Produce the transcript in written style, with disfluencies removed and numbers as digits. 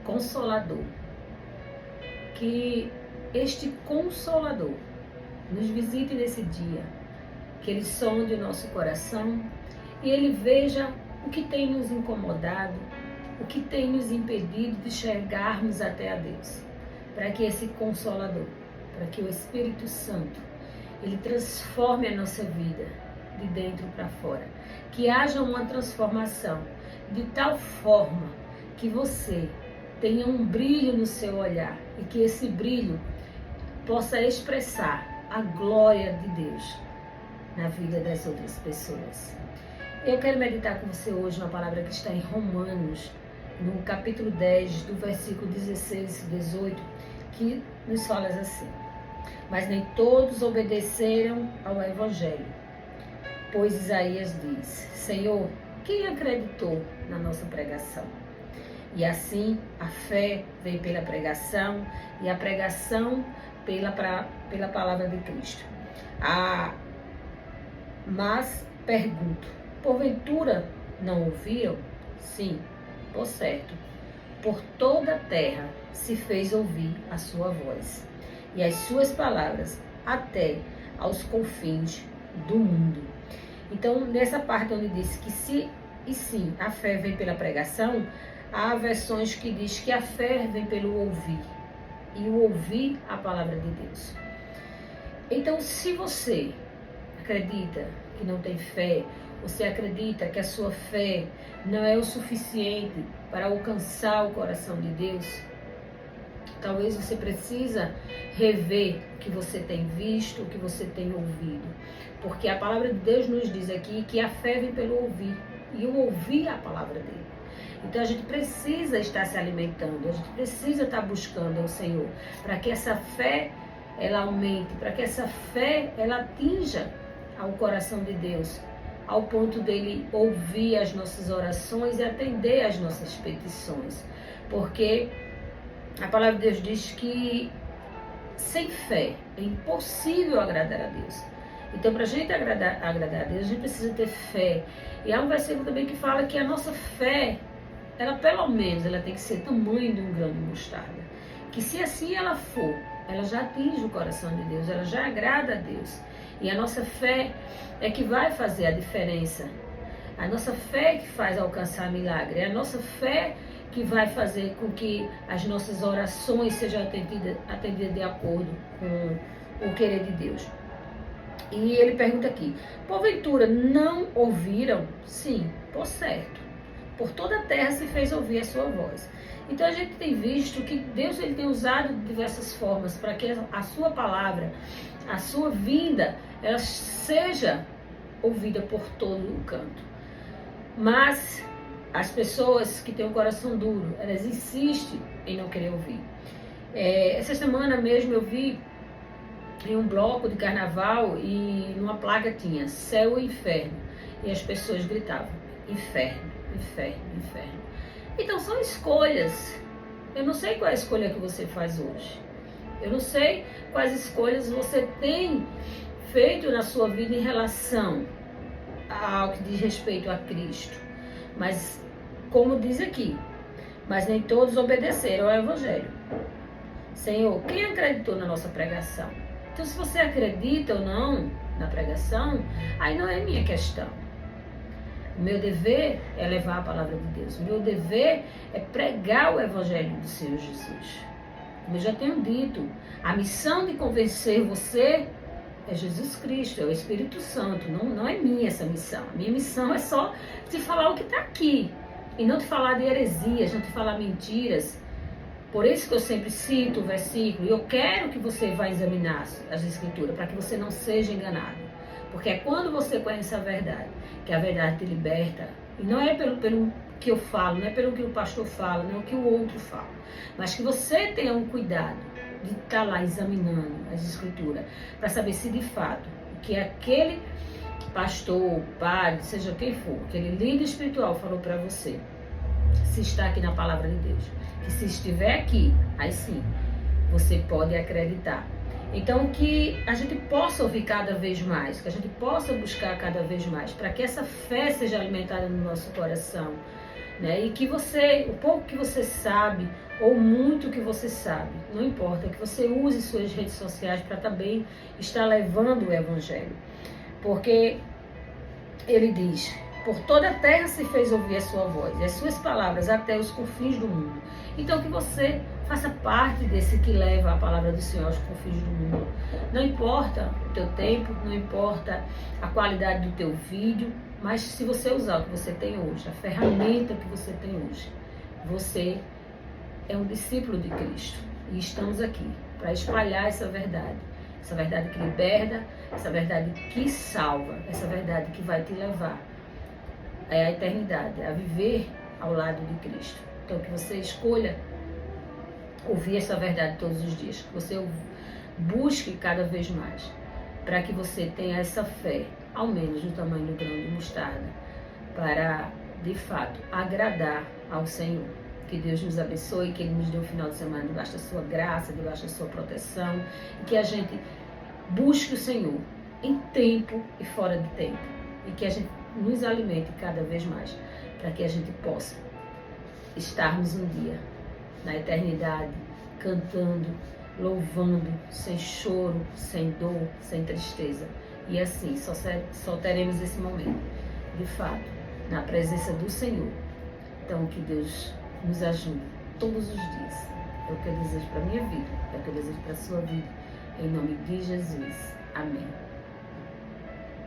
Consolador. Que este Consolador nos visite nesse dia, que Ele sonde o nosso coração e Ele veja o que tem nos incomodado, o que tem nos impedido de chegarmos até a Deus, para que esse Consolador, para que o Espírito Santo, Ele transforme a nossa vida de dentro para fora, que haja uma transformação de tal forma que você tenha um brilho no seu olhar e que esse brilho possa expressar a glória de Deus na vida das outras pessoas. Eu quero meditar com você hoje uma palavra que está em Romanos, no capítulo 10, do versículo 16 e 18, que nos fala assim: mas nem todos obedeceram ao Evangelho, pois Isaías diz: Senhor, quem acreditou na nossa pregação? E assim a fé vem pela pregação e a pregação pela palavra de Cristo. Mas pergunto, porventura não ouviram? Sim, por certo, por toda a terra se fez ouvir a sua voz, e as suas palavras até aos confins do mundo. Então, nessa parte onde diz que sim, a fé vem pela pregação, há versões que diz que a fé vem pelo ouvir, e o ouvir a palavra de Deus. Então, se você acredita que não tem fé, você acredita que a sua fé não é o suficiente para alcançar o coração de Deus, talvez você precisa rever o que você tem visto, o que você tem ouvido. Porque a palavra de Deus nos diz aqui que a fé vem pelo ouvir, e o ouvir a palavra dele. Então a gente precisa estar se alimentando, a gente precisa estar buscando ao Senhor, para que essa fé ela aumente, para que essa fé ela atinja ao coração de Deus, ao ponto dele ouvir as nossas orações e atender às nossas petições. Porque a palavra de Deus diz que sem fé é impossível agradar a Deus. Então, para a gente agradar a Deus, a gente precisa ter fé. E há um versículo também que fala que a nossa fé, ela pelo menos, ela tem que ser tamanho de um grão de mostarda. Que se assim ela for, ela já atinge o coração de Deus, ela já agrada a Deus. E a nossa fé é que vai fazer a diferença. A nossa fé é que faz alcançar milagre. É a nossa fé que vai fazer com que as nossas orações sejam atendidas de acordo com o querer de Deus. E ele pergunta aqui: porventura não ouviram? Sim, por certo. Por toda a terra se fez ouvir a sua voz. Então a gente tem visto que Deus ele tem usado de diversas formas para que a sua palavra, a sua vinda, ela seja ouvida por todo o canto. Mas as pessoas que têm um coração duro, elas insistem em não querer ouvir. Essa semana mesmo eu vi em um bloco de carnaval e numa placa tinha céu e inferno. E as pessoas gritavam: inferno, inferno, inferno. Então são escolhas. Eu não sei qual é a escolha que você faz hoje. Eu não sei quais escolhas você tem feito na sua vida em relação ao que diz respeito a Cristo. Mas, como diz aqui, mas nem todos obedeceram ao Evangelho. Senhor, quem acreditou na nossa pregação? Então, se você acredita ou não na pregação, aí não é minha questão. O meu dever é levar a palavra de Deus. O meu dever é pregar o Evangelho do Senhor Jesus. Como eu já tenho dito, a missão de convencer você é Jesus Cristo, é o Espírito Santo. Não é minha essa missão. A minha missão é só te falar o que está aqui. E não te falar de heresias, não te falar mentiras. Por isso que eu sempre cito o versículo. E eu quero que você vá examinar as Escrituras, para que você não seja enganado. Porque é quando você conhece a verdade, que a verdade te liberta. E não é pelo que eu falo, não é pelo que o pastor fala, não é o que o outro fala. Mas que você tenha um cuidado de estar lá examinando as Escrituras, para saber se de fato o que aquele pastor, padre, seja quem for, aquele líder espiritual falou para você, se está aqui na palavra de Deus. Que se estiver aqui, aí sim, você pode acreditar. Então, que a gente possa ouvir cada vez mais, que a gente possa buscar cada vez mais, para que essa fé seja alimentada no nosso coração, né? E que você, o pouco que você sabe, ou muito que você sabe, não importa, que você use suas redes sociais para também estar levando o Evangelho. Porque ele diz: por toda a terra se fez ouvir a sua voz, e as suas palavras até os confins do mundo. Então que você faça parte desse que leva a palavra do Senhor aos confins do mundo. Não importa o teu tempo, não importa a qualidade do teu vídeo, mas se você usar o que você tem hoje, a ferramenta que você tem hoje, você é um discípulo de Cristo. E estamos aqui para espalhar essa verdade que liberta, essa verdade que salva, essa verdade que vai te levar à eternidade, a viver ao lado de Cristo. Então que você escolha ouvir essa verdade todos os dias, que você busque cada vez mais, para que você tenha essa fé, ao menos no tamanho do grão de mostarda, para, de fato, agradar ao Senhor. Que Deus nos abençoe, que Ele nos dê um final de semana debaixo da sua graça, debaixo da sua proteção, e que a gente busque o Senhor em tempo e fora de tempo, e que a gente nos alimente cada vez mais, para que a gente possa estarmos um dia na eternidade, cantando, louvando, sem choro, sem dor, sem tristeza. E assim, só teremos esse momento, de fato, na presença do Senhor. Então, que Deus nos ajude todos os dias. É o que eu desejo para a minha vida, é o que eu desejo para a sua vida. Em nome de Jesus. Amém.